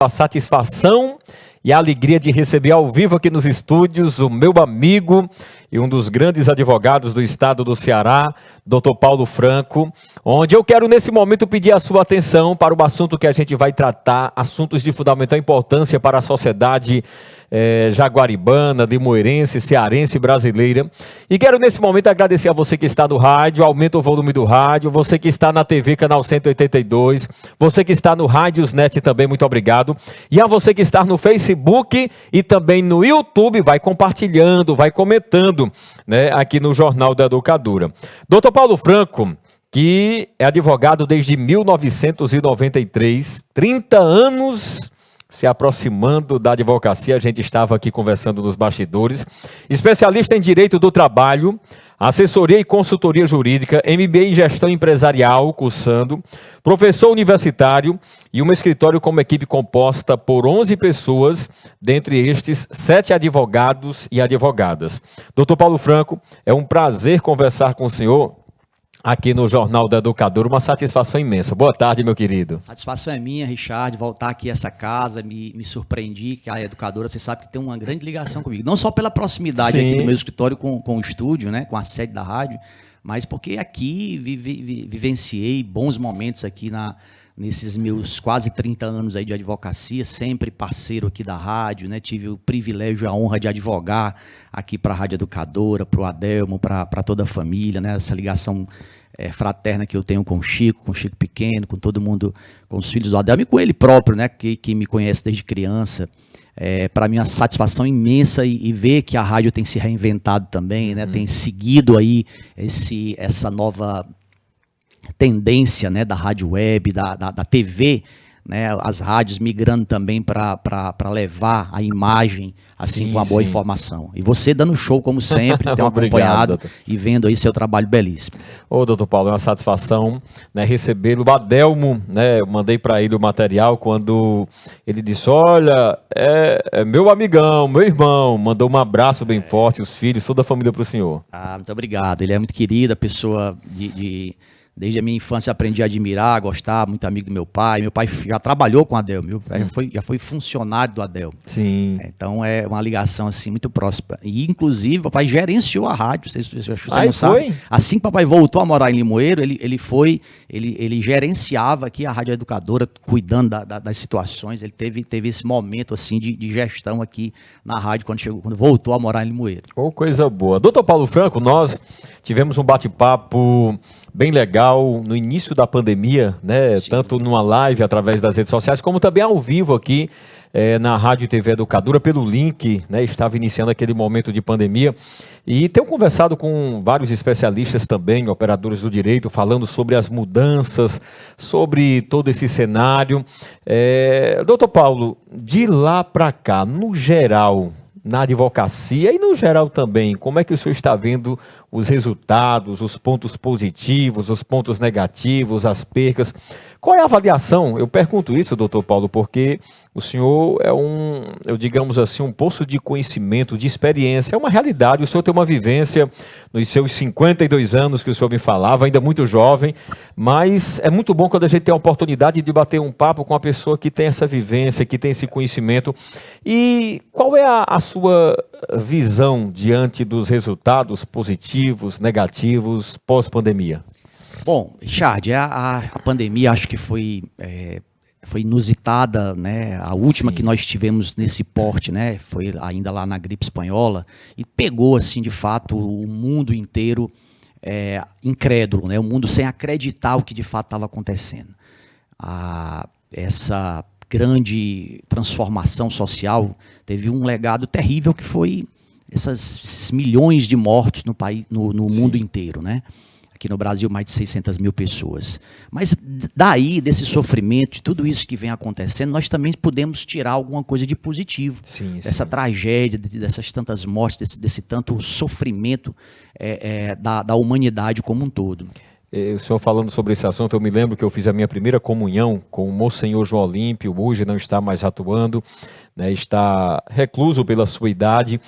A satisfação e a alegria de receber ao vivo aqui nos estúdios o meu amigo e um dos grandes advogados do estado do Ceará, Dr. Paulo Franco, onde eu quero nesse momento pedir a sua atenção para o assunto que a gente vai tratar, assuntos de fundamental importância para a sociedade jaguaribana, limoeirense, cearense, brasileira. E quero nesse momento agradecer a você que está no rádio, aumenta o volume do rádio, você que está na TV Canal 182, você que está no Rádiosnet também, muito obrigado. E a você que está no Facebook e também no YouTube, vai compartilhando, vai comentando, né, aqui no Jornal da Educadora. Dr. Paulo Franco, que é advogado desde 1993, 30 anos se aproximando da advocacia, a gente estava aqui conversando nos bastidores, especialista em direito do trabalho, assessoria e consultoria jurídica, MBA em gestão empresarial, cursando, professor universitário e um escritório com uma equipe composta por 11 pessoas, dentre estes 7 advogados e advogadas. Dr. Paulo Franco, é um prazer conversar com o senhor aqui no Jornal da Educadora, uma satisfação imensa. Boa tarde, meu querido. Satisfação é minha, Richard, voltar aqui a essa casa, me surpreendi, que a Educadora, você sabe que tem uma grande ligação comigo, não só pela proximidade aqui do meu escritório com o estúdio, né, com a sede da rádio, mas porque aqui vivenciei bons momentos aqui nesses meus quase 30 anos aí de advocacia, sempre parceiro aqui da rádio, né? Tive o privilégio e a honra de advogar aqui para a Rádio Educadora, para o Adelmo, para toda a família, né? Essa ligação fraterna que eu tenho com o Chico Pequeno, com todo mundo, com os filhos do Adelmo e com ele próprio, né? Que me conhece desde criança. Para mim é uma satisfação imensa e ver que a rádio tem se reinventado também, né? Tem seguido aí essa nova tendência, né, da rádio web, da TV, né, as rádios migrando também para levar a imagem, assim, com a boa informação. E você dando show, como sempre, tem acompanhado doutor. E vendo aí seu trabalho belíssimo. Ô, doutor Paulo, é uma satisfação, né, recebê-lo. O Adelmo, né, eu mandei para ele o material quando ele disse, olha, é meu amigão, meu irmão, mandou um abraço bem forte, os filhos, toda a família para o senhor. Ah, muito obrigado. Ele é muito querido, a pessoa Desde a minha infância aprendi a admirar, a gostar, muito amigo do meu pai. Meu pai já trabalhou com o Adelmo, meu pai já foi funcionário do Adelmo. Sim. Então é uma ligação assim muito próxima. E inclusive o papai gerenciou a rádio, você não sabe. Foi? Assim que o papai voltou a morar em Limoeiro, ele gerenciava aqui a Rádio Educadora, cuidando das situações. Ele teve esse momento assim de gestão aqui na rádio quando voltou a morar em Limoeiro. Oh, coisa boa. Doutor Paulo Franco, nós tivemos um bate-papo bem legal no início da pandemia, né? Sim. Tanto numa live através das redes sociais, como também ao vivo aqui na Rádio e TV Educadora, pelo link, né? Estava iniciando aquele momento de pandemia. E tenho conversado com vários especialistas também, operadores do direito, falando sobre as mudanças, sobre todo esse cenário. Doutor Paulo, de lá para cá, no geral, na advocacia e no geral também, como é que o senhor está vendo os resultados, os pontos positivos, os pontos negativos, as percas? Qual é a avaliação? Eu pergunto isso, doutor Paulo, porque o senhor é digamos assim, um poço de conhecimento, de experiência, é uma realidade, o senhor tem uma vivência nos seus 52 anos que o senhor me falava, ainda muito jovem, mas é muito bom quando a gente tem a oportunidade de bater um papo com uma pessoa que tem essa vivência, que tem esse conhecimento. E qual é a sua visão diante dos resultados positivos, negativos, pós-pandemia? Bom, Richard, a pandemia acho que foi inusitada, né? A última que nós tivemos nesse porte, né? Foi ainda lá na gripe espanhola e pegou, assim, de fato, o mundo inteiro incrédulo, né? O mundo sem acreditar o que de fato estava acontecendo. Essa grande transformação social teve um legado terrível que foi esses milhões de mortos no país, no mundo inteiro, né? Aqui no Brasil, mais de 600 mil pessoas. Mas daí, desse sofrimento, de tudo isso que vem acontecendo, nós também podemos tirar alguma coisa de positivo. Dessa tragédia, dessas tantas mortes, desse tanto sofrimento da humanidade como um todo. O senhor falando sobre esse assunto, eu me lembro que eu fiz a minha primeira comunhão com o Monsenhor João Olímpio, hoje não está mais atuando, né, está recluso pela sua idade,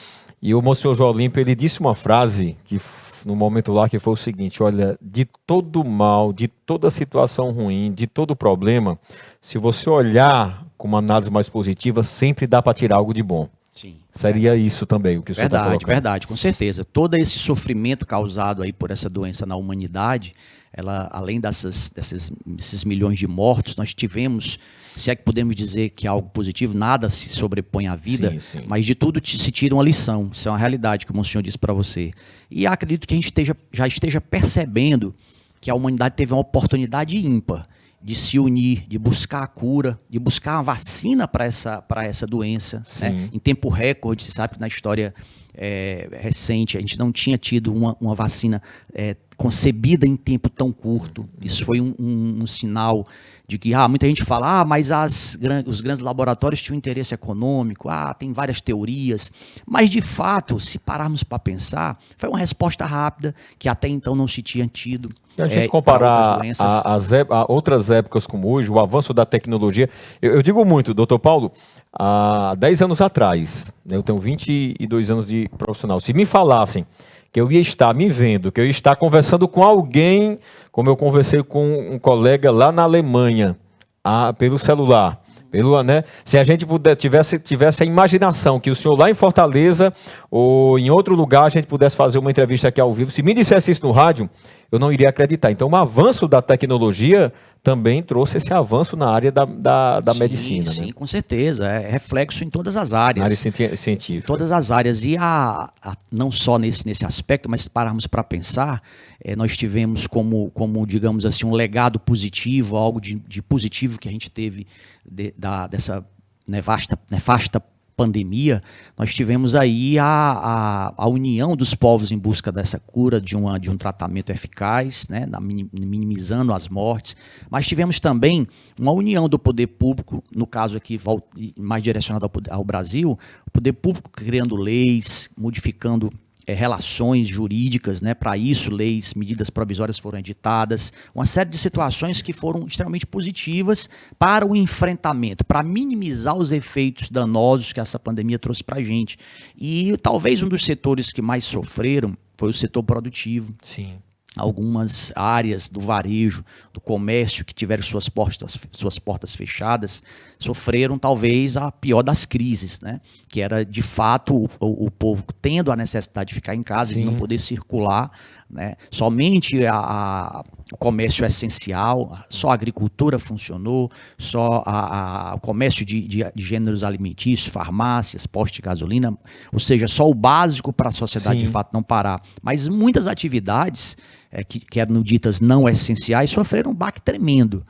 e o Monsenhor João Olímpio, ele disse uma frase que no momento lá que foi o seguinte: olha, de todo mal, de toda situação ruim, de todo problema, se você olhar com uma análise mais positiva, sempre dá para tirar algo de bom. Sim. Seria isso também o que o senhor está colocando. Verdade, com certeza. Todo esse sofrimento causado aí por essa doença na humanidade, ela, além desses milhões de mortos, nós tivemos, se é que podemos dizer que é algo positivo, nada se sobrepõe à vida, Sim. mas de tudo se tira uma lição. Isso é uma realidade, como o senhor disse para você. E acredito que a gente já esteja percebendo que a humanidade teve uma oportunidade ímpar de se unir, de buscar a cura, de buscar a vacina para essa doença, né? Em tempo recorde. Você sabe que na história recente a gente não tinha tido uma vacina concebida em tempo tão curto. Isso foi um sinal de que muita gente fala, mas os grandes laboratórios tinham interesse econômico, tem várias teorias, mas de fato, se pararmos para pensar, foi uma resposta rápida que até então não se tinha tido. Se a gente comparar a outras épocas como hoje, o avanço da tecnologia, eu digo muito, doutor Paulo, há 10 anos atrás, né, eu tenho 22 anos de profissional, se me falassem que eu ia estar me vendo, que eu ia estar conversando com alguém, como eu conversei com um colega lá na Alemanha, pelo celular, né? Se a gente tivesse a imaginação que o senhor lá em Fortaleza ou em outro lugar a gente pudesse fazer uma entrevista aqui ao vivo, se me dissesse isso no rádio, eu não iria acreditar. Então, o avanço da tecnologia também trouxe esse avanço na área da medicina. Sim, né? Com certeza. É reflexo em todas as áreas. Na área científica. Todas as áreas. E não só nesse aspecto, mas se pararmos para pensar, nós tivemos como, digamos assim, um legado positivo, algo de positivo que a gente teve dessa nefasta pandemia. Nós tivemos aí a união dos povos em busca dessa cura, de um tratamento eficaz, né, minimizando as mortes, mas tivemos também uma união do poder público, no caso aqui mais direcionado ao Brasil, o poder público criando leis, modificando relações jurídicas, né? Para isso, leis, medidas provisórias foram editadas, uma série de situações que foram extremamente positivas para o enfrentamento, para minimizar os efeitos danosos que essa pandemia trouxe para a gente. E talvez um dos setores que mais sofreram foi o setor produtivo. Sim. Algumas áreas do varejo, do comércio, que tiveram suas portas fechadas, sofreram talvez a pior das crises, né? Que era, de fato, o povo tendo a necessidade de ficar em casa, de não poder circular, né? Somente o comércio essencial, só a agricultura funcionou, só o comércio de gêneros alimentícios, farmácias, postos de gasolina, ou seja, só o básico para a sociedade de fato não parar. Mas muitas atividades que eram ditas não essenciais sofreram um baque tremendo.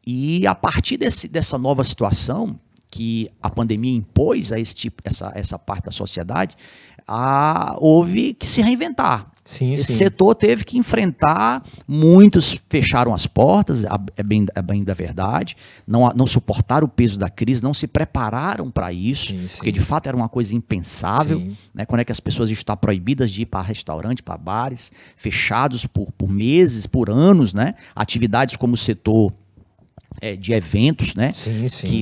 E a partir dessa nova situação que a pandemia impôs a essa parte da sociedade, houve que se reinventar. Esse setor teve que enfrentar, muitos fecharam as portas, é bem da verdade, não suportaram o peso da crise, não se prepararam para isso, porque de fato era uma coisa impensável, né? Quando é que as pessoas estão proibidas de ir para restaurante, para bares, fechados por meses, por anos, né? Atividades como o setor de eventos, né?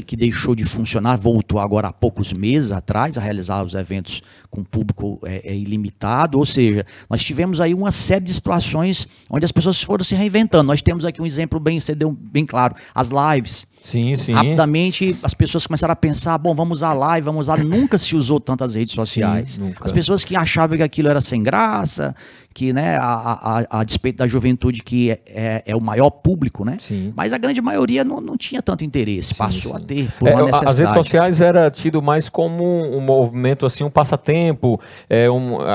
Que deixou de funcionar, voltou agora há poucos meses atrás a realizar os eventos com público ilimitado, ou seja, nós tivemos aí uma série de situações onde as pessoas foram se reinventando. Nós temos aqui um exemplo você deu bem claro, as lives. Rapidamente as pessoas começaram a pensar, vamos usar live, nunca se usou tantas redes sociais. As pessoas que achavam que aquilo era sem graça, que, né, a despeito da juventude que é o maior público, né? Mas a grande maioria não tinha tanto interesse, passou a ter por uma necessidade. As redes sociais era tido mais como um movimento, assim, um passatempo,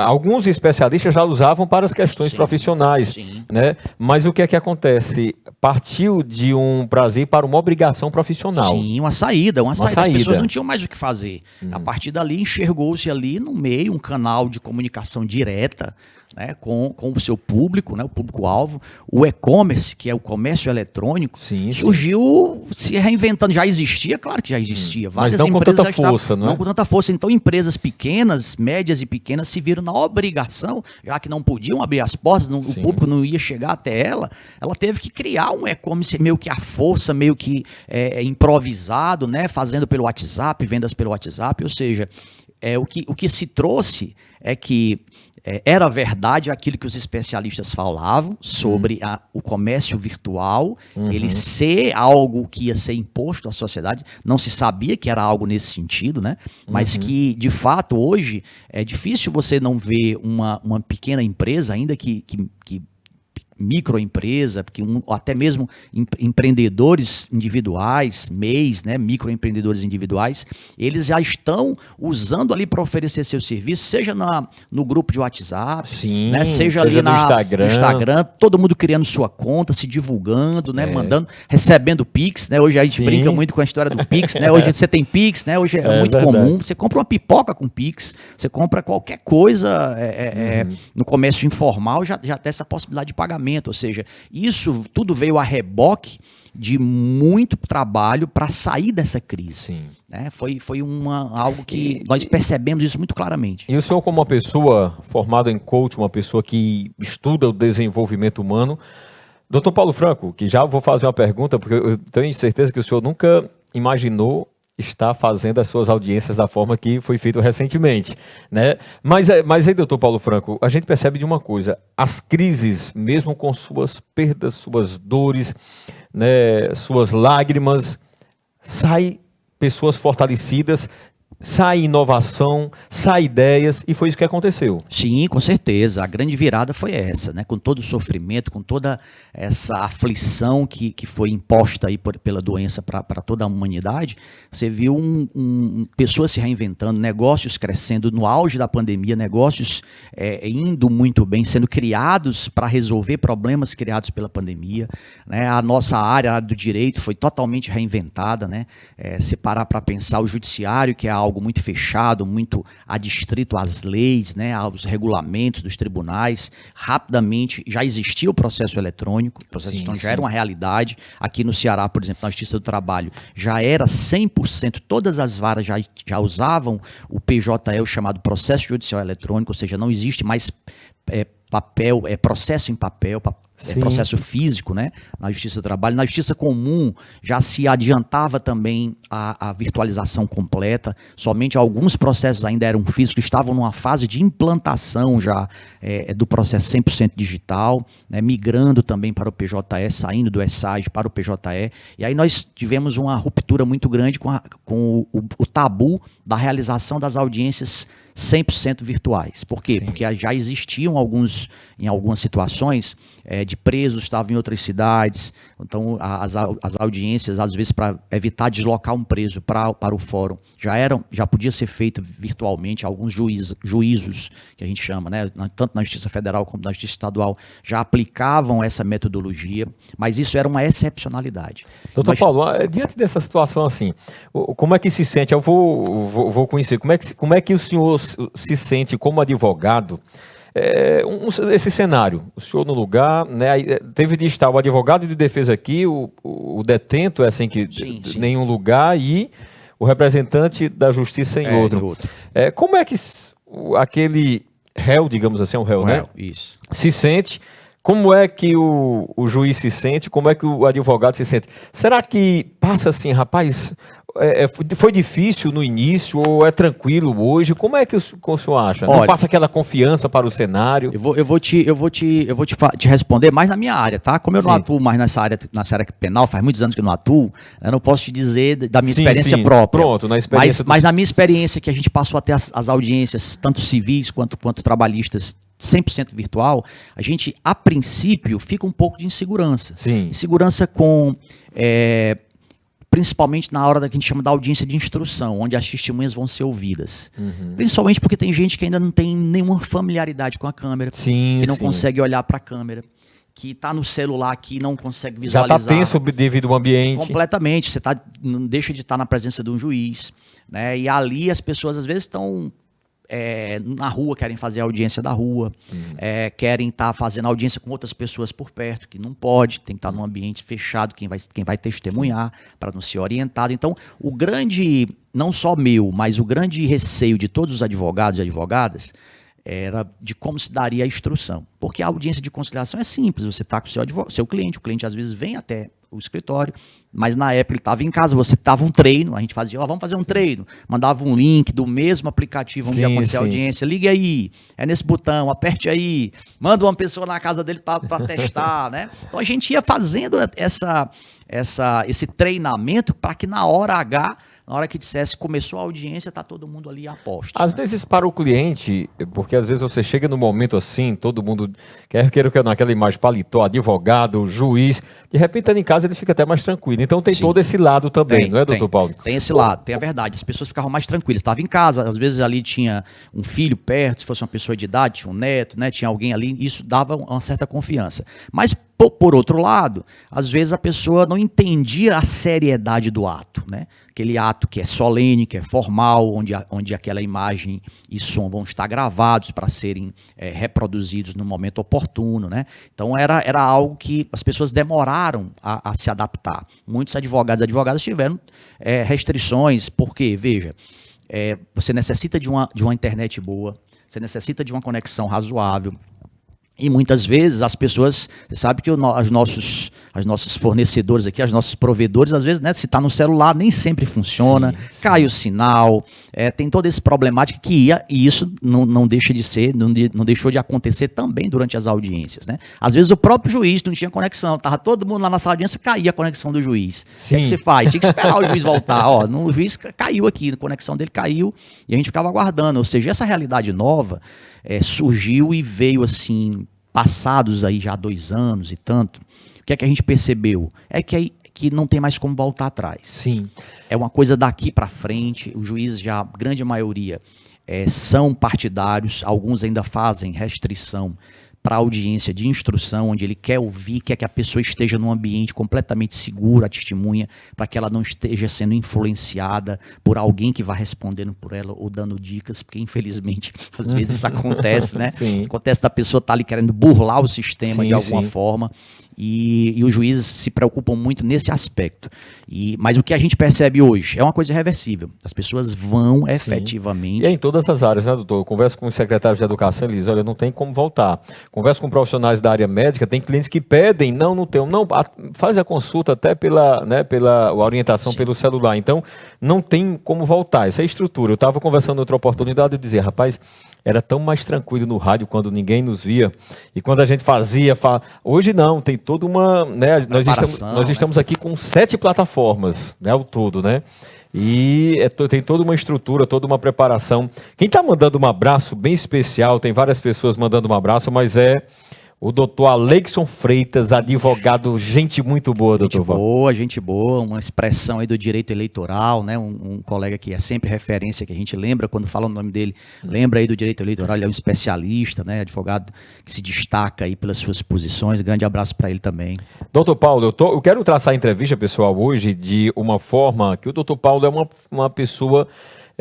alguns especialistas já usavam para as questões profissionais, né? Mas o que é que acontece? Partiu de um prazer para uma obrigação profissional. Uma saída. As pessoas não tinham mais o que fazer. A partir dali, enxergou-se ali no meio um canal de comunicação direta, né, com o seu público, né, o público-alvo. O e-commerce, que é o comércio eletrônico, surgiu se reinventando. Já existia, claro que já existia. Várias Mas não empresas com tanta força, não com tanta força. Então, empresas pequenas, médias e pequenas se viram na obrigação, já que não podiam abrir as portas, o público não ia chegar até ela teve que criar um e-commerce meio que à força, meio que improvisado, né, fazendo pelo WhatsApp, vendas pelo WhatsApp, ou seja, o que se trouxe é que era verdade aquilo que os especialistas falavam sobre o comércio virtual, ele ser algo que ia ser imposto à sociedade. Não se sabia que era algo nesse sentido, né? Mas que, de fato, hoje é difícil você não ver uma pequena empresa, ainda que microempresa, até mesmo empreendedores individuais, MEIs, né, microempreendedores individuais, eles já estão usando ali para oferecer seus serviços, seja no grupo de WhatsApp, Sim, né, seja ali no Instagram, todo mundo criando sua conta, se divulgando, né, mandando, recebendo Pix, né, hoje a gente brinca muito com a história do Pix, né, hoje você tem Pix, né, hoje é muito verdade. comum, você compra uma pipoca com Pix, você compra qualquer coisa no comércio informal, já tem essa possibilidade de pagamento. Ou seja, isso tudo veio a reboque de muito trabalho para sair dessa crise. Sim. Né? Foi algo que nós percebemos isso muito claramente. E o senhor, como uma pessoa formada em coach, uma pessoa que estuda o desenvolvimento humano, doutor Paulo Franco, que já vou fazer uma pergunta, porque eu tenho certeza que o senhor nunca imaginou está fazendo as suas audiências da forma que foi feito recentemente, né? Mas aí, doutor Paulo Franco, a gente percebe de uma coisa: as crises, mesmo com suas perdas, suas dores, né, suas lágrimas, saem pessoas fortalecidas, sai inovação, sai ideias, e foi isso que aconteceu. Sim, com certeza. A grande virada foi essa, né? Com todo o sofrimento, com toda essa aflição que foi imposta aí pela doença para toda a humanidade, você viu pessoas se reinventando, negócios crescendo no auge da pandemia, negócios indo muito bem, sendo criados para resolver problemas criados pela pandemia, né? A nossa área do direito foi totalmente reinventada, né? Se parar para pensar, o judiciário, que é algo muito fechado, muito adstrito às leis, né, aos regulamentos dos tribunais, rapidamente já existia o processo eletrônico, já era uma realidade. Aqui no Ceará, por exemplo, na Justiça do Trabalho, já era 100%, todas as varas já usavam o PJE, o chamado processo judicial eletrônico, ou seja, não existe mais processo em papel, processo físico, né, na Justiça do Trabalho. Na Justiça Comum já se adiantava também a virtualização completa, somente alguns processos ainda eram físicos, estavam numa fase de implantação já do processo 100% digital, né, migrando também para o PJE, saindo do ESAG para o PJE, e aí nós tivemos uma ruptura muito grande com o tabu da realização das audiências 100% virtuais. Por quê? Sim. Porque já existiam em algumas situações de presos, estavam em outras cidades, então as audiências, às vezes, para evitar deslocar um preso para o fórum, já podia ser feito virtualmente. Alguns juízos, que a gente chama, né, tanto na Justiça Federal como na Justiça Estadual, já aplicavam essa metodologia, mas isso era uma excepcionalidade. Doutor Paulo, diante dessa situação assim, como é que se sente? Eu vou conhecer, como é que o senhor se sente como advogado, esse cenário, o senhor no lugar, né, teve de estar o advogado de defesa aqui, o detento assim que sim. Nenhum lugar, e o representante da justiça em outro. Como é que aquele réu, digamos assim, um réu, né? Isso. Se sente? Como é que o juiz se sente? Como é que o advogado se sente? Será que passa assim, rapaz, foi difícil no início ou é tranquilo hoje? Como é que o senhor acha? Não passa aquela confiança para o cenário? Eu vou te responder mais na minha área, tá? Como eu não atuo mais nessa área penal, faz muitos anos que eu não atuo, eu não posso te dizer da minha experiência própria. Pronto, na experiência. Mas na minha experiência, que a gente passou até as audiências, tanto civis quanto trabalhistas, 100% virtual, a gente, a princípio, fica um pouco de insegurança. Sim. Insegurança principalmente na hora da que a gente chama da audiência de instrução, onde as testemunhas vão ser ouvidas. Principalmente porque tem gente que ainda não tem nenhuma familiaridade com a câmera, que não consegue olhar para a câmera, que está no celular aqui e não consegue visualizar. Já está tenso devido ao ambiente. Completamente. Você não deixa de estar na presença de um juiz, né? E ali as pessoas às vezes estão na rua, querem fazer a audiência da rua, querem estar fazendo audiência com outras pessoas por perto, que não pode, tem que estar num ambiente fechado, quem vai testemunhar, para não ser orientado. Então, o grande, não só meu, mas o grande receio de todos os advogados e advogadas era de como se daria a instrução. Porque a audiência de conciliação é simples, você está com o seu cliente, o cliente às vezes vem até o escritório, mas na época ele estava em casa, você estava um treino, a gente fazia, vamos fazer um treino, mandava um link do mesmo aplicativo onde acontecia a audiência, ligue aí, é nesse botão, aperte aí, manda uma pessoa na casa dele para testar, né? Então a gente ia fazendo esse treinamento para que na hora H, na hora que dissesse começou a audiência, tá todo mundo ali a postos. Às vezes para o cliente, porque às vezes você chega no momento assim, todo mundo quer naquela imagem, paletó, advogado, juiz, de repente estando em casa ele fica até mais tranquilo. Então tem todo esse lado também, não é, doutor Paulo? Tem esse lado, tem a verdade. As pessoas ficavam mais tranquilas. Estava em casa, às vezes ali tinha um filho perto, se fosse uma pessoa de idade, tinha um neto, né? Tinha alguém ali, isso dava uma certa confiança. Mas por outro lado, às vezes a pessoa não entendia a seriedade do ato, né? Aquele ato que é solene, que é formal, onde aquela imagem e som vão estar gravados para serem reproduzidos no momento oportuno, né? Então era algo que as pessoas demoraram a se adaptar. Muitos advogados e advogadas tiveram restrições, porque, veja, você necessita de uma internet boa, você necessita de uma conexão razoável. E muitas vezes as pessoas, você sabe que os nossos fornecedores aqui, os nossos provedores, às vezes, né, se está no celular, nem sempre funciona, sim. Cai o sinal, tem toda essa problemática e isso não deixa de ser, não deixou de acontecer também durante as audiências, né? Às vezes o próprio juiz não tinha conexão, estava todo mundo lá na sala de audiência, caía a conexão do juiz. Sim. O que você faz? Tinha que esperar o juiz voltar. O juiz caiu aqui, a conexão dele caiu e a gente ficava aguardando. Ou seja, essa realidade nova surgiu e veio assim, passados aí já 2 anos e tanto. O que é que a gente percebeu? É que não tem mais como voltar atrás. Sim. É uma coisa daqui para frente, os juízes já, a grande maioria, são partidários, alguns ainda fazem restrição para audiência de instrução, onde ele quer ouvir, quer que a pessoa esteja num ambiente completamente seguro, a testemunha, para que ela não esteja sendo influenciada por alguém que vá respondendo por ela ou dando dicas, porque infelizmente às vezes isso acontece, né? Sim. Acontece da pessoa estar ali querendo burlar o sistema de alguma forma. E os juízes se preocupam muito nesse aspecto. Mas o que a gente percebe hoje é uma coisa irreversível. As pessoas vão efetivamente... E é em todas as áreas, né, doutor? Eu converso com os secretários de educação, eles dizem, olha, não tem como voltar. Converso com profissionais da área médica, tem clientes que pedem, não, faz a consulta até pela orientação pelo celular. Então, não tem como voltar. Essa é a estrutura. Eu estava conversando em outra oportunidade e dizia, rapaz, era tão mais tranquilo no rádio quando ninguém nos via. E quando a gente fazia... Hoje não, tem toda uma... Né, nós estamos aqui com 7 plataformas, né, ao todo, né? E tem toda uma estrutura, toda uma preparação. Quem está mandando um abraço bem especial, tem várias pessoas mandando um abraço, mas o doutor Alexson Freitas, advogado, gente muito boa, doutor. Gente boa, uma expressão aí do direito eleitoral, né? Um colega que é sempre referência, que a gente lembra, quando fala o nome dele, lembra aí do direito eleitoral, ele é um especialista, né? Advogado que se destaca aí pelas suas posições, grande abraço para ele também. Doutor Paulo, eu quero traçar a entrevista, pessoal, hoje de uma forma que o doutor Paulo é uma pessoa...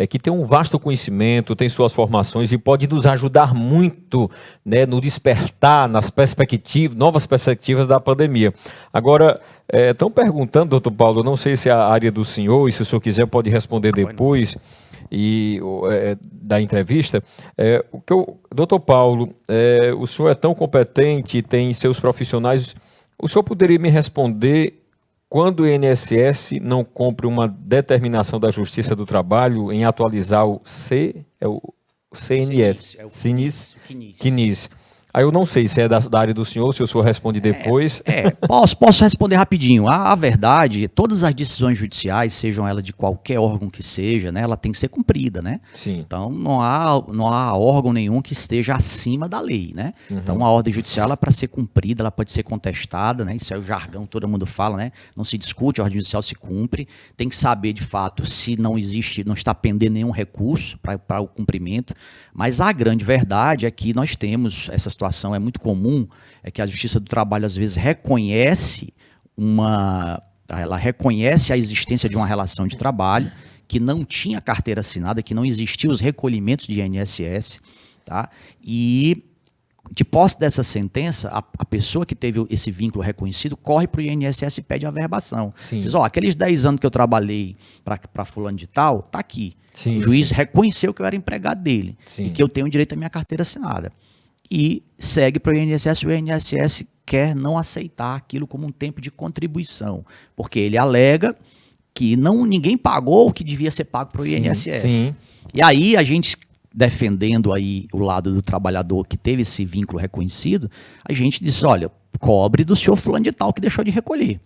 que tem um vasto conhecimento, tem suas formações e pode nos ajudar muito, né, no despertar, nas novas perspectivas da pandemia. Agora, estão perguntando, doutor Paulo, não sei se é a área do senhor, e se o senhor quiser pode responder depois da entrevista. Doutor Paulo, o senhor é tão competente, tem seus profissionais, o senhor poderia me responder... Quando o INSS não cumpre uma determinação da Justiça do Trabalho em atualizar o CNS, CNIS. Aí eu não sei se é da área do senhor, se o senhor responde depois. Posso responder rapidinho. A verdade, todas as decisões judiciais, sejam elas de qualquer órgão que seja, né, ela tem que ser cumprida, né? Sim. Então não há órgão nenhum que esteja acima da lei, né? Uhum. Então a ordem judicial, para ser cumprida, ela pode ser contestada, né? Isso é o jargão, todo mundo fala, né? Não se discute, a ordem judicial se cumpre. Tem que saber de fato se não está pendendo nenhum recurso para o cumprimento. Mas a grande verdade é que nós temos essa situação. É muito comum, que a Justiça do Trabalho às vezes reconhece a existência de uma relação de trabalho que não tinha carteira assinada, que não existiam os recolhimentos de INSS, tá? E De posse dessa sentença, a pessoa que teve esse vínculo reconhecido corre para o INSS e pede a averbação. Diz, aqueles 10 anos que eu trabalhei para fulano de tal, tá aqui. O juiz reconheceu que eu era empregado dele e que eu tenho direito à minha carteira assinada. E segue para o INSS quer não aceitar aquilo como um tempo de contribuição, porque ele alega que ninguém pagou o que devia ser pago para o INSS. E aí a gente, defendendo aí o lado do trabalhador que teve esse vínculo reconhecido, a gente disse, olha, cobre do senhor fulano de tal que deixou de recolher.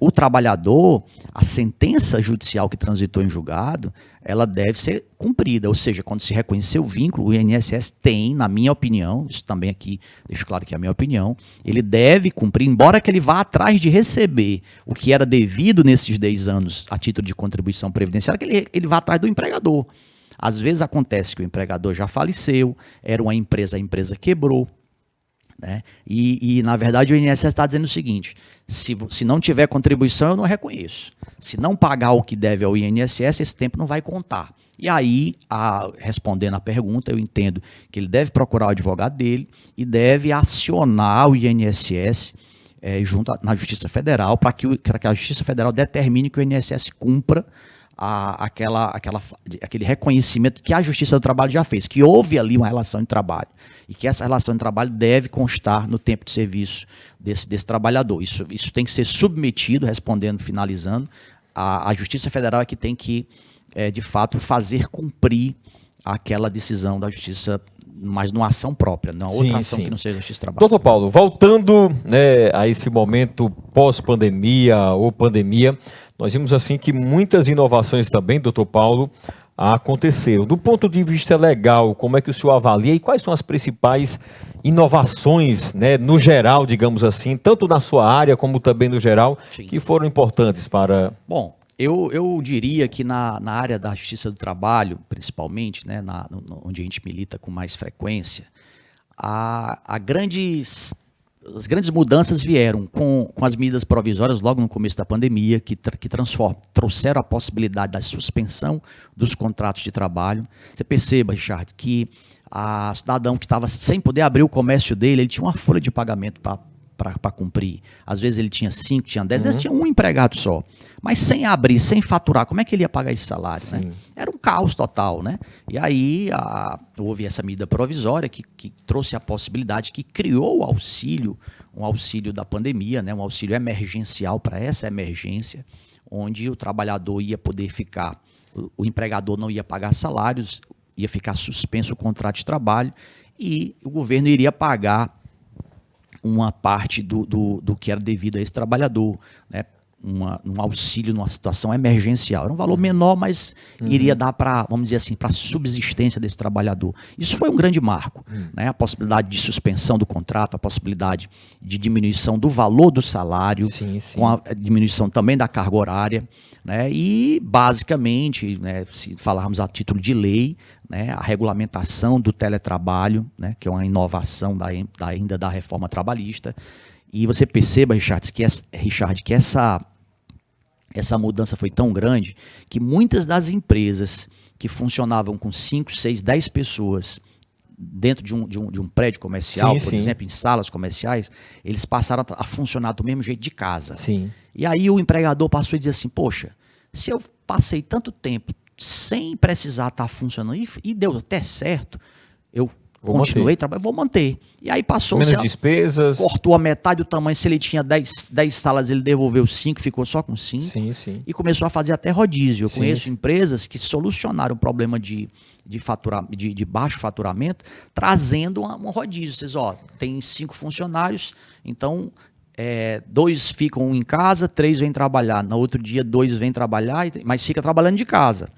O trabalhador, a sentença judicial que transitou em julgado, ela deve ser cumprida, ou seja, quando se reconhecer o vínculo, o INSS tem, na minha opinião, isso também aqui, deixo claro que é a minha opinião, ele deve cumprir, embora que ele vá atrás de receber o que era devido nesses 10 anos a título de contribuição previdenciária, que ele vá atrás do empregador. Às vezes acontece que o empregador já faleceu, era uma empresa, a empresa quebrou, né? E na verdade o INSS está dizendo o seguinte, se não tiver contribuição eu não reconheço. Se não pagar o que deve ao INSS, esse tempo não vai contar. E aí, respondendo à pergunta, eu entendo que ele deve procurar o advogado dele e deve acionar o INSS na Justiça Federal para que a Justiça Federal determine que o INSS cumpra aquele reconhecimento que a Justiça do Trabalho já fez, que houve ali uma relação de trabalho e que essa relação de trabalho deve constar no tempo de serviço desse trabalhador. Isso tem que ser submetido, finalizando, a Justiça Federal é que tem que, de fato, fazer cumprir aquela decisão da Justiça, mas numa ação própria, não outra ação que não seja a Justiça do Trabalho. Doutor Paulo, voltando a esse momento pós-pandemia ou pandemia, nós vimos assim que muitas inovações também, doutor Paulo, aconteceram. Do ponto de vista legal, como é que o senhor avalia e quais são as principais inovações, no geral, digamos assim, tanto na sua área como também no geral, que foram importantes para... Bom, eu diria que na área da Justiça do Trabalho, principalmente, onde a gente milita com mais frequência, as grandes mudanças vieram com as medidas provisórias logo no começo da pandemia, que trouxeram a possibilidade da suspensão dos contratos de trabalho. Você perceba, Richard, que o cidadão que estava sem poder abrir o comércio dele, ele tinha uma folha de pagamento para cumprir. Às vezes ele tinha 5, tinha 10, às vezes tinha um empregado só. Mas sem abrir, sem faturar, como é que ele ia pagar esse salário? Né? Era um caos total. Né? E aí houve essa medida provisória que trouxe a possibilidade, que criou o auxílio, um auxílio da pandemia, um auxílio emergencial para essa emergência, onde o trabalhador ia poder ficar, o empregador não ia pagar salários, ia ficar suspenso o contrato de trabalho e o governo iria pagar uma parte do que era devido a esse trabalhador, um auxílio numa situação emergencial. Era um valor menor, mas iria dar para, vamos dizer assim, para a subsistência desse trabalhador. Isso foi um grande marco. A possibilidade de suspensão do contrato, a possibilidade de diminuição do valor do salário, com a diminuição também da carga horária. E, basicamente, se falarmos a título de lei, a regulamentação do teletrabalho, que é uma inovação ainda da reforma trabalhista. E você perceba, Richard, que essa mudança foi tão grande que muitas das empresas que funcionavam com 5, 6, 10 pessoas dentro de um prédio comercial, por exemplo, em salas comerciais, eles passaram a funcionar do mesmo jeito de casa. E aí o empregador passou a dizer assim, poxa, se eu passei tanto tempo sem precisar estar funcionando e deu até certo, eu continuei trabalhando, vou manter. E aí passou... Menos despesas. Cortou a metade do tamanho. Se ele tinha 10 salas, ele devolveu 5, ficou só com 5. E começou a fazer até rodízio. Eu conheço empresas que solucionaram o problema de baixo faturamento, trazendo um rodízio. Vocês, tem 5 funcionários, então... 2 ficam em casa, 3 vêm trabalhar. No outro dia, 2 vêm trabalhar, mas fica trabalhando de casa.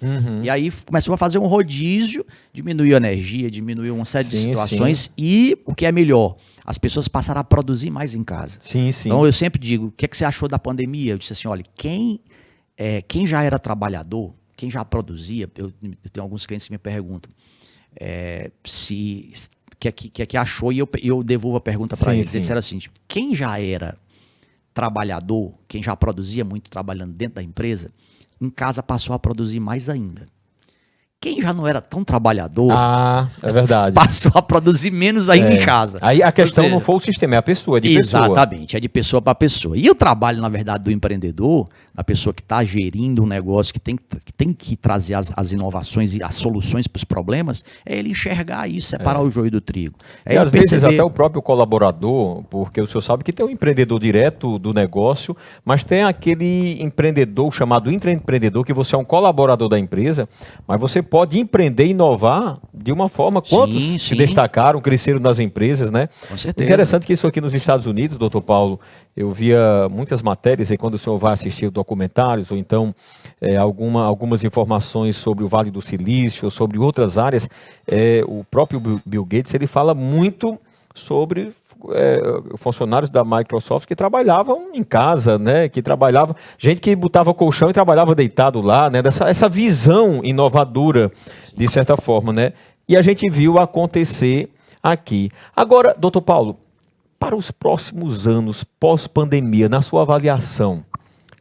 E aí começou a fazer um rodízio, diminuiu a energia, diminuiu uma série de situações. E o que é melhor, as pessoas passaram a produzir mais em casa. Então eu sempre digo, o que você achou da pandemia? Eu disse assim, olha, quem já era trabalhador, quem já produzia, eu tenho alguns clientes que me perguntam que achou, e eu devolvo a pergunta para eles. Eles disseram assim, quem já era trabalhador, quem já produzia muito trabalhando dentro da empresa, em casa passou a produzir mais ainda. quem já não era tão trabalhador, é verdade. passou a produzir menos ainda em casa. Aí a questão não foi o sistema, é a pessoa, é de pessoa. Exatamente, é de pessoa para pessoa. E o trabalho, na verdade, do empreendedor, da pessoa que está gerindo um negócio, que tem que trazer as inovações e as soluções para os problemas, é ele enxergar isso, separar o joio do trigo. E às vezes até o próprio colaborador, porque o senhor sabe que tem um empreendedor direto do negócio, mas tem aquele empreendedor chamado intraempreendedor, que você é um colaborador da empresa, mas você pode empreender e inovar de uma forma. Quantos se destacaram, cresceram nas empresas, né? Com certeza. Interessante que isso aqui nos Estados Unidos, doutor Paulo, eu via muitas matérias, e quando o senhor vai assistir documentários, ou então algumas informações sobre o Vale do Silício, ou sobre outras áreas, o próprio Bill Gates, ele fala muito sobre funcionários da Microsoft que trabalhavam em casa, né? Que trabalhava, gente que botava colchão e trabalhava deitado lá, né? Essa visão inovadora, de certa forma, né? E a gente viu acontecer aqui. Agora, doutor Paulo, para os próximos anos, pós-pandemia, na sua avaliação,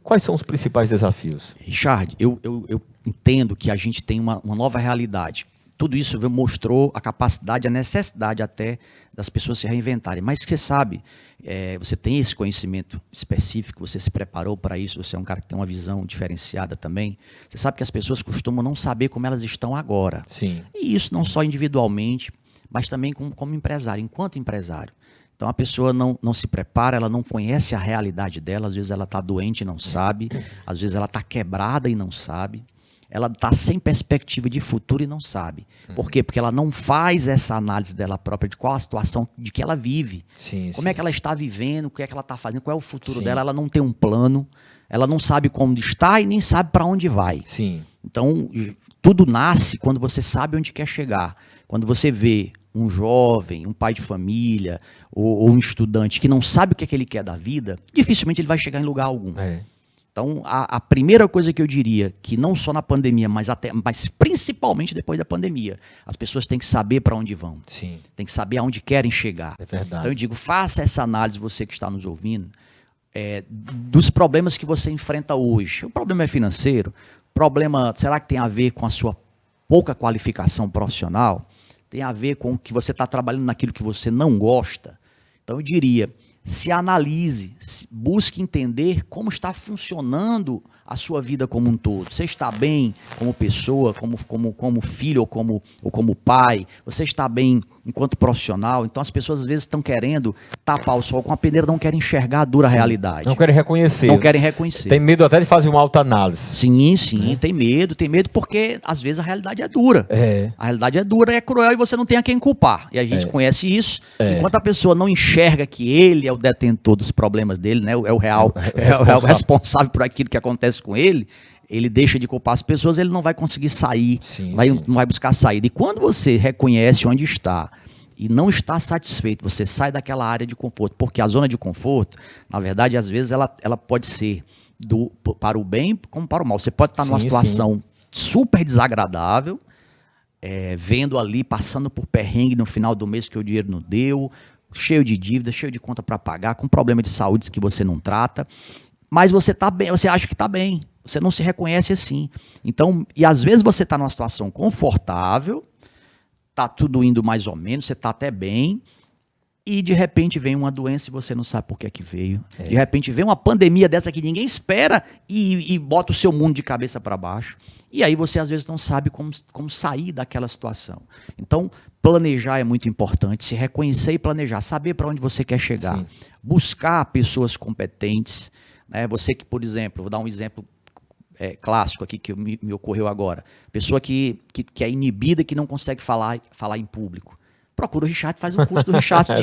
quais são os principais desafios? Richard, eu entendo que a gente tem uma nova realidade. Tudo isso mostrou a capacidade, a necessidade até das pessoas se reinventarem. Mas você sabe, você tem esse conhecimento específico, você se preparou para isso, você é um cara que tem uma visão diferenciada também. Você sabe que as pessoas costumam não saber como elas estão agora. Sim. E isso não só individualmente, mas também como empresário, enquanto empresário. Então a pessoa não se prepara, ela não conhece a realidade dela, às vezes ela está doente e não sabe, às vezes ela está quebrada e não sabe. Ela está sem perspectiva de futuro e não sabe. Por quê? Porque ela não faz essa análise dela própria de qual a situação de que ela vive. Como é que ela está vivendo, o que é que ela está fazendo, qual é o futuro dela. Ela não tem um plano, ela não sabe como está e nem sabe para onde vai. Então, tudo nasce quando você sabe onde quer chegar. Quando você vê um jovem, um pai de família ou um estudante que não sabe o que é que ele quer da vida, dificilmente ele vai chegar em lugar algum. Então, a primeira coisa que eu diria, que não só na pandemia, mas principalmente depois da pandemia, as pessoas têm que saber para onde vão. Têm que saber aonde querem chegar. É verdade. Então, eu digo, faça essa análise, você que está nos ouvindo, dos problemas que você enfrenta hoje. O problema é financeiro? O problema, será que tem a ver com a sua pouca qualificação profissional? Tem a ver com que você está trabalhando naquilo que você não gosta? Então, eu diria, se analise, busque entender como está funcionando a sua vida como um todo. Você está bem como pessoa, como filho ou como pai? Você está bem enquanto profissional? Então as pessoas às vezes estão querendo tapar o sol com a peneira, não querem enxergar a dura realidade. Não querem reconhecer. Não querem reconhecer. Tem medo até de fazer uma autoanálise. Sim, tem medo porque às vezes a realidade é dura. A realidade é dura, é cruel e você não tem a quem culpar. E a gente conhece isso. Enquanto a pessoa não enxerga que ele é o detentor dos problemas dele, né? É o responsável por aquilo que acontece com ele deixa de culpar as pessoas, ele não vai conseguir sair, não vai buscar saída. E quando você reconhece onde está e não está satisfeito, você sai daquela área de conforto, porque a zona de conforto, na verdade, às vezes ela pode ser para o bem como para o mal. Você pode estar numa situação super desagradável, vendo ali, passando por perrengue no final do mês que o dinheiro não deu, cheio de dívida, cheio de conta para pagar, com problema de saúde que você não trata, mas você está bem, você acha que está bem, você não se reconhece assim. Então, e às vezes você está numa situação confortável, está tudo indo mais ou menos, você está até bem, e de repente vem uma doença e você não sabe por que é que veio. De repente vem uma pandemia dessa que ninguém espera e bota o seu mundo de cabeça para baixo. E aí você às vezes não sabe como sair daquela situação. Então, planejar é muito importante, se reconhecer e planejar, saber para onde você quer chegar. Buscar pessoas competentes. Você que, por exemplo, vou dar um exemplo clássico aqui que me ocorreu agora. Pessoa que é inibida, que não consegue falar em público. Procura o Richard, faz um curso do Richard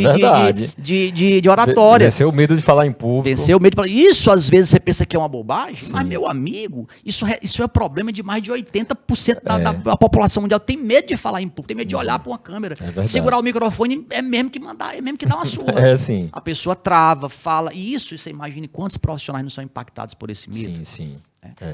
de oratória. Vencer o medo de falar em público. Vencer o medo de falar. Isso às vezes você pensa que é uma bobagem, mas meu amigo, isso é problema de mais de 80% da população mundial. Tem medo de falar em público, tem medo de olhar para uma câmera. Segurar o microfone é mesmo que dar uma surra. A pessoa trava, fala. E você imagine quantos profissionais não são impactados por esse medo.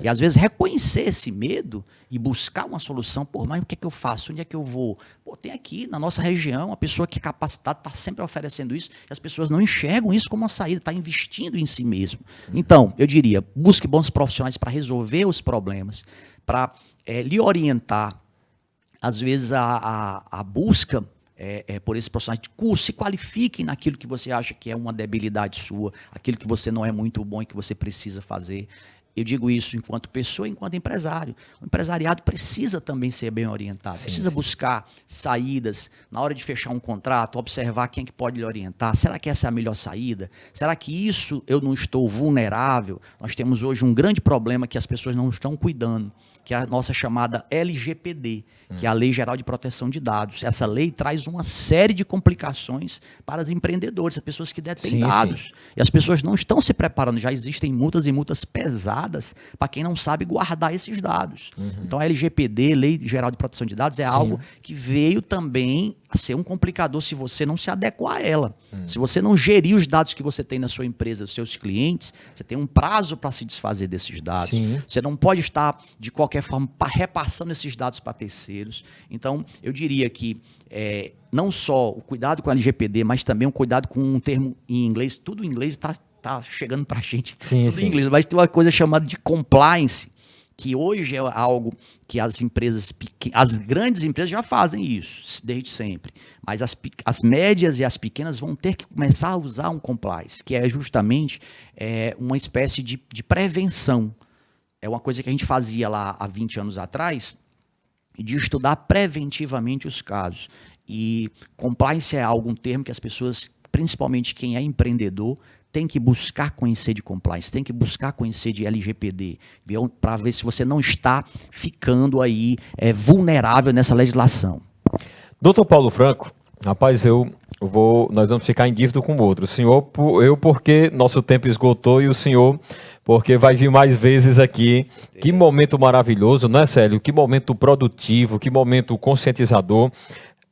E às vezes reconhecer esse medo e buscar uma solução, mas o que é que eu faço? Onde é que eu vou? Tem aqui na nossa região uma pessoa que é capacitada, está sempre oferecendo isso, e as pessoas não enxergam isso como uma saída, está investindo em si mesmo. Então, eu diria, busque bons profissionais para resolver os problemas, para lhe orientar às vezes, a busca por esses profissionais de curso, se qualifiquem naquilo que você acha que é uma debilidade sua, aquilo que você não é muito bom e que você precisa fazer. Eu digo isso enquanto pessoa e enquanto empresário. O empresariado precisa também ser bem orientado, precisa buscar saídas na hora de fechar um contrato, observar quem é que pode lhe orientar. Será que essa é a melhor saída? Será que isso eu não estou vulnerável? Nós temos hoje um grande problema que as pessoas não estão cuidando, que é a nossa chamada LGPD, que é a Lei Geral de Proteção de Dados. Essa lei traz uma série de complicações para os empreendedores, as pessoas que detêm dados. E as pessoas não estão se preparando. Já existem multas e multas pesadas para quem não sabe guardar esses dados. Então a LGPD, Lei Geral de Proteção de Dados, é algo que veio também a ser um complicador se você não se adequar a ela. Se você não gerir os dados que você tem na sua empresa, dos seus clientes, você tem um prazo para se desfazer desses dados. Você não pode estar, de qualquer forma, repassando esses dados para terceiros. Então, eu diria que não só o cuidado com a LGPD, mas também o cuidado com um termo em inglês, tudo em inglês está chegando para a gente, tudo em inglês, mas tem uma coisa chamada de compliance, que hoje é algo que as empresas, as grandes empresas já fazem isso, desde sempre. Mas as médias e as pequenas vão ter que começar a usar um compliance, que é justamente uma espécie de prevenção. É uma coisa que a gente fazia lá há 20 anos atrás, de estudar preventivamente os casos. E compliance é um termo que as pessoas, principalmente quem é empreendedor, tem que buscar conhecer de compliance, tem que buscar conhecer de LGPD, para ver se você não está ficando aí vulnerável nessa legislação. Doutor Paulo Franco, rapaz, nós vamos ficar em dívida com o outro. O senhor, eu porque nosso tempo esgotou, e o senhor porque vai vir mais vezes aqui. Que momento maravilhoso, não é, Célio? Que momento produtivo, que momento conscientizador.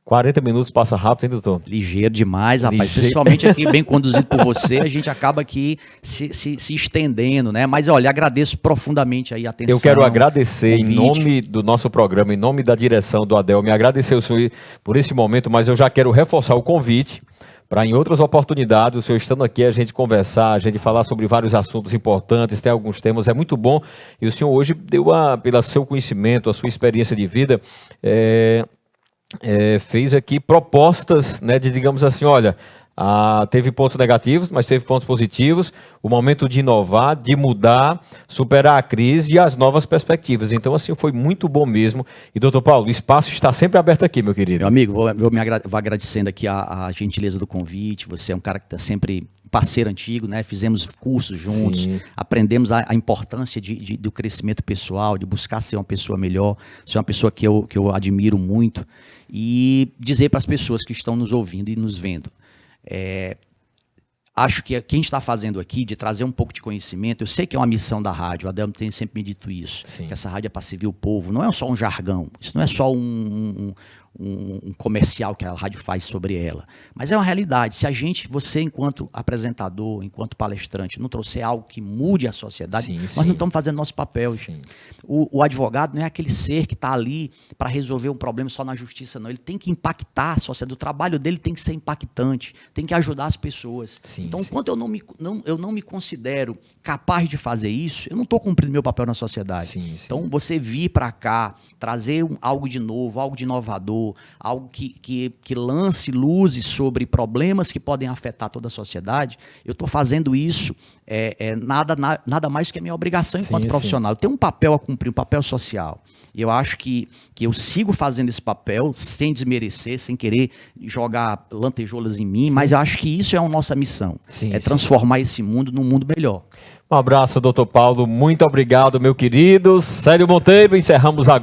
40 minutos passa rápido, hein, doutor? Ligeiro demais, rapaz. Principalmente aqui, bem conduzido por você, a gente acaba aqui se estendendo, né? Mas, olha, agradeço profundamente aí a atenção. Eu quero agradecer em nome do nosso programa, em nome da direção do ADEL, me agradecer o senhor por esse momento, mas eu já quero reforçar o convite para, em outras oportunidades, o senhor estando aqui, a gente conversar, a gente falar sobre vários assuntos importantes, tem alguns temas, é muito bom. E o senhor hoje deu, pelo seu conhecimento, a sua experiência de vida, fez aqui propostas, né, de, digamos assim, olha, teve pontos negativos, mas teve pontos positivos, o momento de inovar, de mudar, superar a crise e as novas perspectivas. Então, assim, foi muito bom mesmo. E, doutor Paulo, o espaço está sempre aberto aqui, meu querido. Meu amigo, vou agradecendo aqui a gentileza do convite. Você é um cara que está sempre parceiro antigo, né? Fizemos cursos juntos, aprendemos a importância do crescimento pessoal, de buscar ser uma pessoa melhor, ser uma pessoa que eu admiro muito, e dizer para as pessoas que estão nos ouvindo e nos vendo, acho que quem está fazendo aqui, de trazer um pouco de conhecimento, eu sei que é uma missão da rádio, o Adel tem sempre me dito isso, que essa rádio é para servir o povo, não é só um jargão, isso não é só um comercial que a rádio faz sobre ela, mas é uma realidade. Se você enquanto apresentador, enquanto palestrante, não trouxer algo que mude a sociedade, nós não estamos fazendo nosso papel. O advogado não é aquele ser que está ali para resolver um problema só na justiça, não. Ele tem que impactar a sociedade, o trabalho dele tem que ser impactante, tem que ajudar as pessoas. Então, enquanto eu não me considero capaz de fazer isso, eu não estou cumprindo meu papel na sociedade. Então, você vir para cá, trazer algo de novo, algo de inovador, algo que lance luzes sobre problemas que podem afetar toda a sociedade, eu estou fazendo isso nada mais que a minha obrigação enquanto profissional. Eu tenho um papel a cumprir, um papel social. E eu acho que eu sigo fazendo esse papel sem desmerecer, sem querer jogar lantejoulas em mim, mas eu acho que isso é a nossa missão, transformar esse mundo num mundo melhor. Um abraço, doutor Paulo. Muito obrigado, meu querido. Célio Monteiro, encerramos agora.